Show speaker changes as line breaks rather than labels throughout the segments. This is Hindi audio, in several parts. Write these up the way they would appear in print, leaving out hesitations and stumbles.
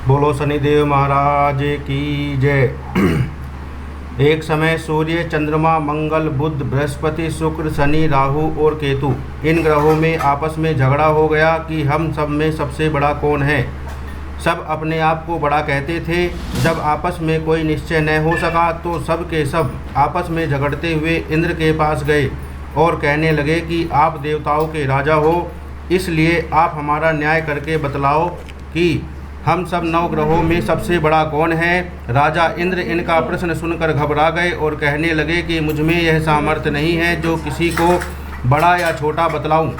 बोलो शनिदेव महाराज की जय। एक समय सूर्य, चंद्रमा, मंगल, बुध, बृहस्पति, शुक्र, शनि, राहु और केतु इन ग्रहों में आपस में झगड़ा हो गया कि हम सब में सबसे बड़ा कौन है। सब अपने आप को बड़ा कहते थे। जब आपस में कोई निश्चय न हो सका तो सब के सब आपस में झगड़ते हुए इंद्र के पास गए और कहने लगे कि आप देवताओं के राजा हो, इसलिए आप हमारा न्याय करके बतलाओ कि हम सब 9 ग्रहों में सबसे बड़ा कौन है। राजा इंद्र इनका प्रश्न सुनकर घबरा गए और कहने लगे कि मुझ में यह सामर्थ्य नहीं है जो किसी को बड़ा या छोटा बतलाऊं।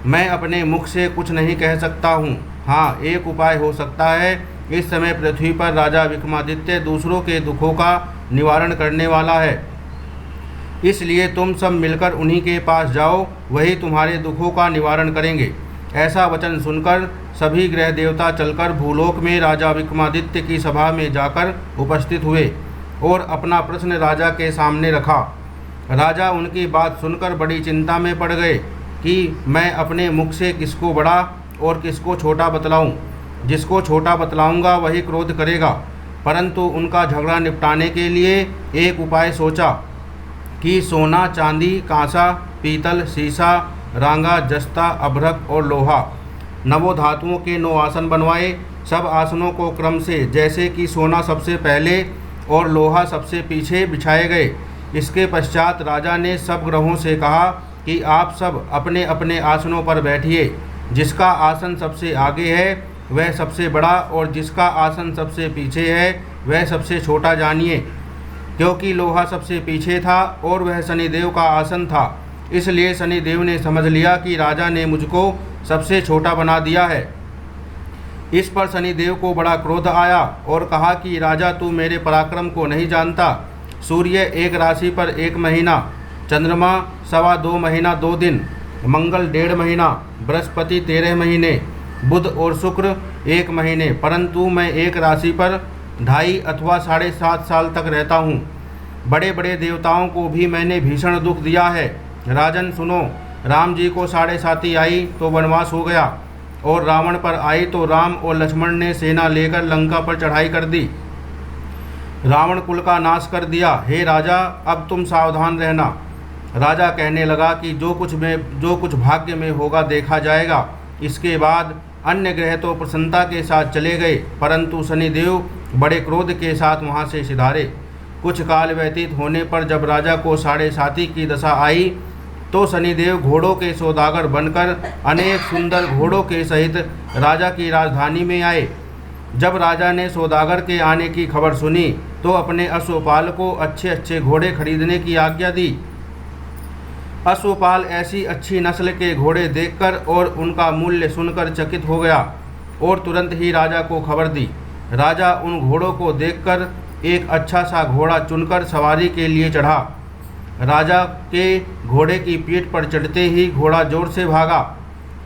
मैं अपने मुख से कुछ नहीं कह सकता हूं। हाँ, एक उपाय हो सकता है। इस समय पृथ्वी पर राजा विक्रमादित्य दूसरों के दुखों का निवारण करने वाला है, इसलिए तुम सब मिलकर उन्हीं के पास जाओ, वही तुम्हारे दुखों का निवारण करेंगे। ऐसा वचन सुनकर सभी ग्रह देवता चलकर भूलोक में राजा विक्रमादित्य की सभा में जाकर उपस्थित हुए और अपना प्रश्न राजा के सामने रखा। राजा उनकी बात सुनकर बड़ी चिंता में पड़ गए कि मैं अपने मुख से किसको बड़ा और किसको छोटा बतलाऊं। जिसको छोटा बतलाऊंगा वही क्रोध करेगा। परंतु उनका झगड़ा निपटाने के लिए एक उपाय सोचा कि सोना, चांदी, कांसा, पीतल, शीशा, रांगा, जस्ता, अभ्रक और लोहा, 9 धातुओं के 9 आसन बनवाए। सब आसनों को क्रम से, जैसे कि सोना सबसे पहले और लोहा सबसे पीछे बिछाए गए। इसके पश्चात राजा ने सब ग्रहों से कहा कि आप सब अपने अपने आसनों पर बैठिए। जिसका आसन सबसे आगे है वह सबसे बड़ा और जिसका आसन सबसे पीछे है वह सबसे छोटा जानिए। क्योंकि लोहा सबसे पीछे था और वह शनिदेव का आसन था, इसलिए शनिदेव ने समझ लिया कि राजा ने मुझको सबसे छोटा बना दिया है। इस पर शनिदेव को बड़ा क्रोध आया और कहा कि राजा, तू मेरे पराक्रम को नहीं जानता। सूर्य 1 राशि पर 1 महीना, चंद्रमा 2.25 महीना 2 दिन, मंगल 1.5 महीना, बृहस्पति 13 महीने, बुध और शुक्र 1 महीने, परंतु मैं 1 राशि पर 2.5 अथवा 7.5 साल तक रहता हूँ। बड़े बड़े देवताओं को भी मैंने भीषण दुख दिया है। राजन सुनो, राम जी को 7.5 आई तो वनवास हो गया और रावण पर आई तो राम और लक्ष्मण ने सेना लेकर लंका पर चढ़ाई कर दी, रावण कुल का नाश कर दिया। हे राजा, अब तुम सावधान रहना। राजा कहने लगा कि जो कुछ भाग्य में होगा देखा जाएगा। इसके बाद अन्य ग्रह तो प्रसन्नता के साथ चले गए, परंतु शनिदेव बड़े क्रोध के साथ वहाँ से सिधारे। कुछ काल व्यतीत होने पर जब राजा को 7.5 की दशा आई तो शनिदेव घोड़ों के सौदागर बनकर अनेक सुंदर घोड़ों के सहित राजा की राजधानी में आए। जब राजा ने सौदागर के आने की खबर सुनी तो अपने अश्वपाल को अच्छे अच्छे घोड़े खरीदने की आज्ञा दी। अश्वपाल ऐसी अच्छी नस्ल के घोड़े देखकर और उनका मूल्य सुनकर चकित हो गया और तुरंत ही राजा को खबर दी। राजा उन घोड़ों को देखकर एक अच्छा सा घोड़ा चुनकर सवारी के लिए चढ़ा। राजा के घोड़े की पीठ पर चढ़ते ही घोड़ा जोर से भागा।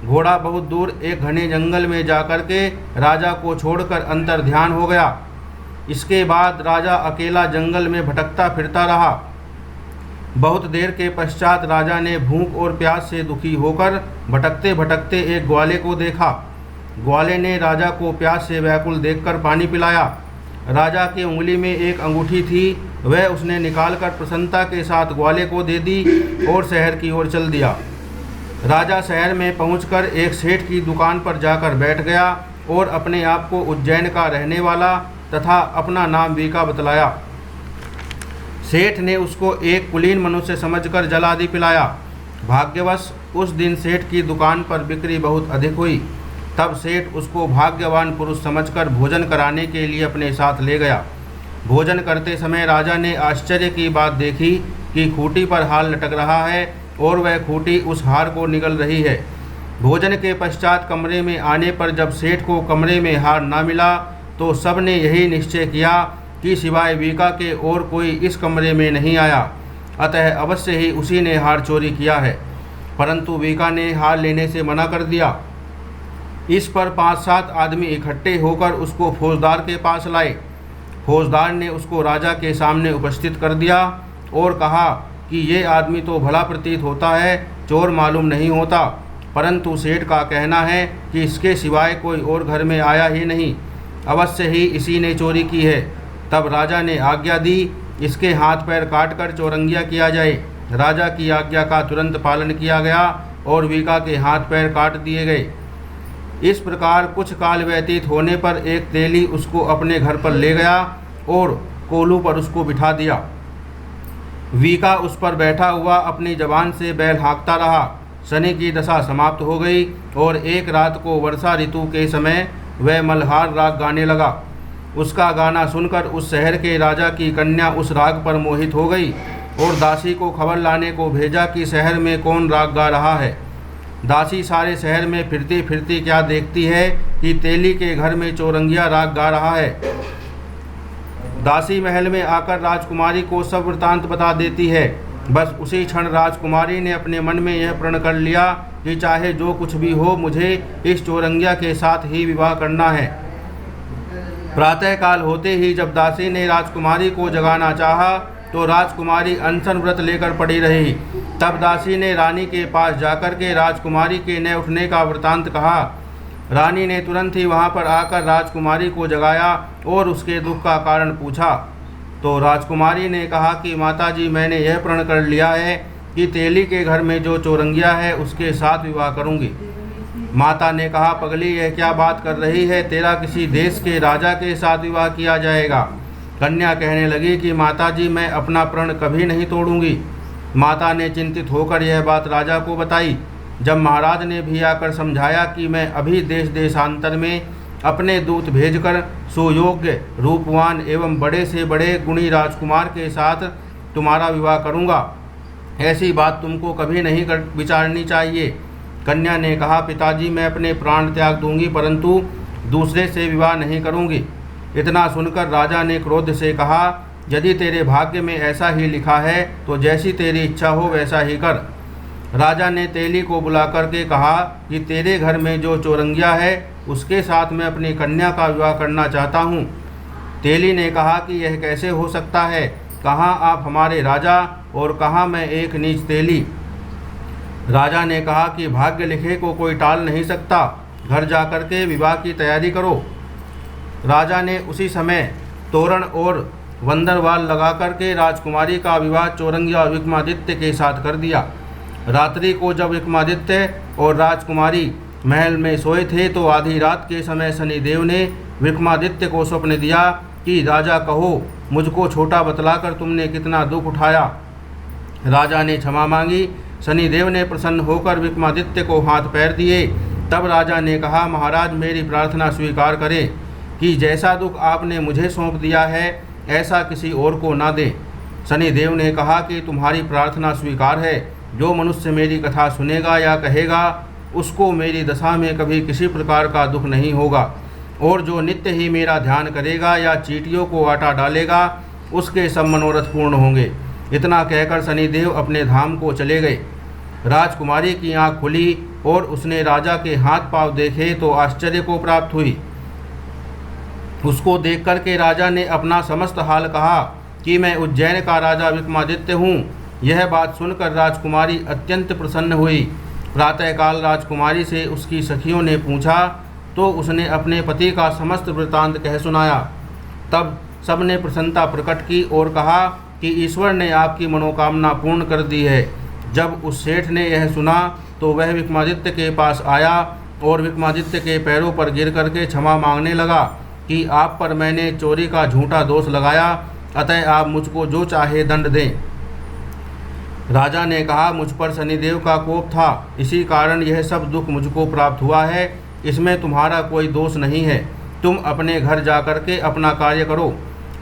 घोड़ा बहुत दूर एक घने जंगल में जाकर के राजा को छोड़कर अंतर ध्यान हो गया। इसके बाद राजा अकेला जंगल में भटकता फिरता रहा। बहुत देर के पश्चात राजा ने भूख और प्यास से दुखी होकर भटकते भटकते एक ग्वाले को देखा। ग्वाले ने राजा को प्यास से व्याकुल देखकर पानी पिलाया। राजा की उंगली में एक अंगूठी थी, वह उसने निकालकर प्रसन्नता के साथ ग्वाले को दे दी और शहर की ओर चल दिया। राजा शहर में पहुंचकर एक सेठ की दुकान पर जाकर बैठ गया और अपने आप को उज्जैन का रहने वाला तथा अपना नाम वीका बतलाया। सेठ ने उसको एक कुलीन मनुष्य समझकर जल आदि पिलाया। भाग्यवश उस दिन सेठ की दुकान पर बिक्री बहुत अधिक हुई। तब सेठ उसको भाग्यवान पुरुष समझकर भोजन कराने के लिए अपने साथ ले गया। भोजन करते समय राजा ने आश्चर्य की बात देखी कि खूंटी पर हार लटक रहा है और वह खूंटी उस हार को निगल रही है। भोजन के पश्चात कमरे में आने पर जब सेठ को कमरे में हार न मिला तो सब ने यही निश्चय किया कि सिवाय वीका के और कोई इस कमरे में नहीं आया, अतः अवश्य ही उसी ने हार चोरी किया है। परंतु वीका ने हार लेने से मना कर दिया। इस पर 5-7 आदमी इकट्ठे होकर उसको फौजदार के पास लाए। फौजदार ने उसको राजा के सामने उपस्थित कर दिया और कहा कि ये आदमी तो भला प्रतीत होता है, चोर मालूम नहीं होता, परंतु सेठ का कहना है कि इसके सिवाय कोई और घर में आया ही नहीं, अवश्य ही इसी ने चोरी की है। तब राजा ने आज्ञा दी, इसके हाथ पैर काटकर चौरंगिया किया जाए। राजा की आज्ञा का तुरंत पालन किया गया और वीका के हाथ पैर काट दिए गए। इस प्रकार कुछ काल व्यतीत होने पर एक तेली उसको अपने घर पर ले गया और कोलू पर उसको बिठा दिया। वीका उस पर बैठा हुआ अपनी जबान से बैल हाँकता रहा। शनि की दशा समाप्त हो गई और एक रात को वर्षा ऋतु के समय वह मल्हार राग गाने लगा। उसका गाना सुनकर उस शहर के राजा की कन्या उस राग पर मोहित हो गई और दासी को खबर लाने को भेजा कि शहर में कौन राग गा रहा है। दासी सारे शहर में फिरती फिरती क्या देखती है कि तेली के घर में चौरंगिया राग गा रहा है। दासी महल में आकर राजकुमारी को सब वृतांत बता देती है। बस उसी क्षण राजकुमारी ने अपने मन में यह प्रण कर लिया कि चाहे जो कुछ भी हो, मुझे इस चौरंगिया के साथ ही विवाह करना है। प्रातःकाल होते ही जब दासी ने राजकुमारी को जगाना चाहा तो राजकुमारी अनशन व्रत लेकर पड़ी रही। तब दासी ने रानी के पास जाकर के राजकुमारी के न उठने का वृतांत कहा। रानी ने तुरंत ही वहां पर आकर राजकुमारी को जगाया और उसके दुख का कारण पूछा। तो राजकुमारी ने कहा कि माताजी, मैंने यह प्रण कर लिया है कि तेली के घर में जो चौरंगिया है उसके साथ विवाह करूंगी। माता ने कहा, पगली, यह क्या बात कर रही है? तेरा किसी देश के राजा के साथ विवाह किया जाएगा। कन्या कहने लगी कि माताजी, मैं अपना प्रण कभी नहीं तोड़ूंगी। माता ने चिंतित होकर यह बात राजा को बताई। जब महाराज ने भी आकर समझाया कि मैं अभी देश देशांतर में अपने दूत भेजकर सुयोग्य, रूपवान एवं बड़े से बड़े गुणी राजकुमार के साथ तुम्हारा विवाह करूंगा, ऐसी बात तुमको कभी नहीं विचारनी चाहिए। कन्या ने कहा, पिताजी, मैं अपने प्राण त्याग दूंगी परंतु दूसरे से विवाह नहीं करूंगी। इतना सुनकर राजा ने क्रोध से कहा, यदि तेरे भाग्य में ऐसा ही लिखा है तो जैसी तेरी इच्छा हो वैसा ही कर। राजा ने तेली को बुला करके कहा कि तेरे घर में जो चौरंगिया है उसके साथ मैं अपनी कन्या का विवाह करना चाहता हूँ। तेली ने कहा कि यह कैसे हो सकता है? कहाँ आप हमारे राजा और कहाँ मैं एक नीच तेली। राजा ने कहा कि भाग्य लिखे को कोई टाल नहीं सकता, घर जाकर के विवाह की तैयारी करो। राजा ने उसी समय तोरण और वंदरवाल लगा करके राजकुमारी का विवाह चौरंगिया और विक्रमादित्य के साथ कर दिया। रात्रि को जब विक्रमादित्य और राजकुमारी महल में सोए थे तो आधी रात के समय शनिदेव ने विक्रमादित्य को स्वप्न दिया कि राजा, कहो मुझको छोटा बतलाकर तुमने कितना दुख उठाया। राजा ने क्षमा मांगी। शनिदेव ने प्रसन्न होकर विक्रमादित्य को हाथ पैर दिए। तब राजा ने कहा, महाराज, मेरी प्रार्थना स्वीकार करें कि जैसा दुख आपने मुझे सौंप दिया है ऐसा किसी और को ना दें। शनिदेव ने कहा कि तुम्हारी प्रार्थना स्वीकार है। जो मनुष्य मेरी कथा सुनेगा या कहेगा उसको मेरी दशा में कभी किसी प्रकार का दुख नहीं होगा, और जो नित्य ही मेरा ध्यान करेगा या चींटियों को आटा डालेगा उसके सब मनोरथ पूर्ण होंगे। इतना कहकर शनिदेव अपने धाम को चले गए। राजकुमारी की आँख खुली और उसने राजा के हाथ पांव देखे तो आश्चर्य को प्राप्त हुई। उसको देख कर के राजा ने अपना समस्त हाल कहा कि मैं उज्जैन का राजा विक्रमादित्य हूँ। यह बात सुनकर राजकुमारी अत्यंत प्रसन्न हुई। प्रातःकाल राजकुमारी से उसकी सखियों ने पूछा तो उसने अपने पति का समस्त वृत्तांत कह सुनाया। तब सबने प्रसन्नता प्रकट की और कहा कि ईश्वर ने आपकी मनोकामना पूर्ण कर दी है। जब उस सेठ ने यह सुना तो वह विक्रमादित्य के पास आया और विक्रमादित्य के पैरों पर गिर करके क्षमा मांगने लगा कि आप पर मैंने चोरी का झूठा दोष लगाया, अतः आप मुझको जो चाहे दंड दें। राजा ने कहा, मुझ पर शनिदेव का कोप था, इसी कारण यह सब दुख मुझको प्राप्त हुआ है। इसमें तुम्हारा कोई दोष नहीं है। तुम अपने घर जाकर के अपना कार्य करो।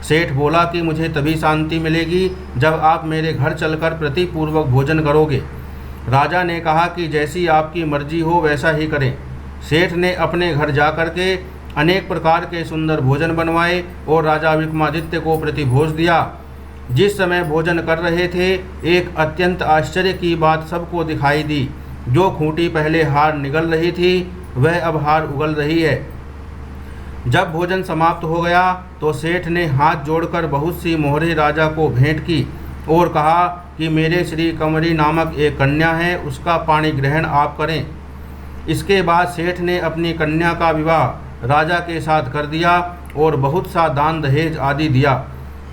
सेठ बोला कि मुझे तभी शांति मिलेगी जब आप मेरे घर चलकर प्रतिपूर्वक भोजन करोगे। राजा ने कहा कि जैसी आपकी मर्जी हो वैसा ही करें। सेठ ने अपने घर जाकर के अनेक प्रकार के सुंदर भोजन बनवाए और राजा विक्रमादित्य को प्रतिभोज दिया। जिस समय भोजन कर रहे थे एक अत्यंत आश्चर्य की बात सबको दिखाई दी। जो खूंटी पहले हार निगल रही थी वह अब हार उगल रही है। जब भोजन समाप्त हो गया तो सेठ ने हाथ जोड़कर बहुत सी मोहरें राजा को भेंट की और कहा कि मेरे श्री कंवरी नामक एक कन्या है, उसका पाणी ग्रहण आप करें। इसके बाद सेठ ने अपनी कन्या का विवाह राजा के साथ कर दिया और बहुत सा दान दहेज आदि दिया।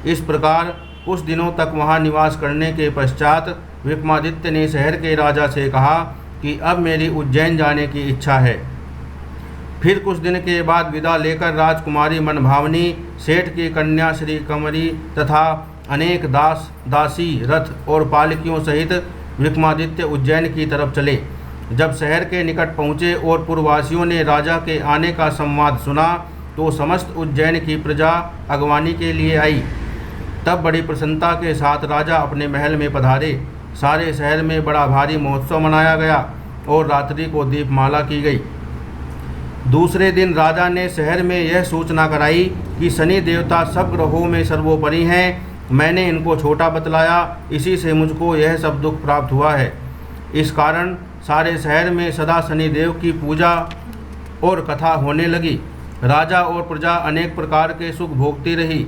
इस प्रकार कुछ दिनों तक वहाँ निवास करने के पश्चात विक्रमादित्य ने शहर के राजा से कहा कि अब मेरी उज्जैन जाने की इच्छा है। फिर कुछ दिन के बाद विदा लेकर राजकुमारी मनभावनी, सेठ की कन्या श्री कमरी तथा अनेक दास दासी, रथ और पालकियों सहित विक्रमादित्य उज्जैन की तरफ चले। जब शहर के निकट पहुँचे और पुरवासियों ने राजा के आने का संवाद सुना तो समस्त उज्जैन की प्रजा अगवानी के लिए आई। तब बड़ी प्रसन्नता के साथ राजा अपने महल में पधारे। सारे शहर में बड़ा भारी महोत्सव मनाया गया और रात्रि को दीपमाला की गई। दूसरे दिन राजा ने शहर में यह सूचना कराई कि शनि देवता सब ग्रहों में सर्वोपरि हैं। मैंने इनको छोटा बतलाया, इसी से मुझको यह सब दुख प्राप्त हुआ है। इस कारण सारे शहर में सदा शनिदेव की पूजा और कथा होने लगी। राजा और प्रजा अनेक प्रकार के सुख भोगती रही।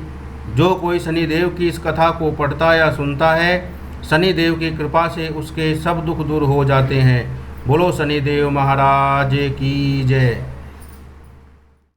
जो कोई शनिदेव की इस कथा को पढ़ता या सुनता है, शनिदेव की कृपा से उसके सब दुख दूर हो जाते हैं। बोलो शनिदेव महाराज की जय।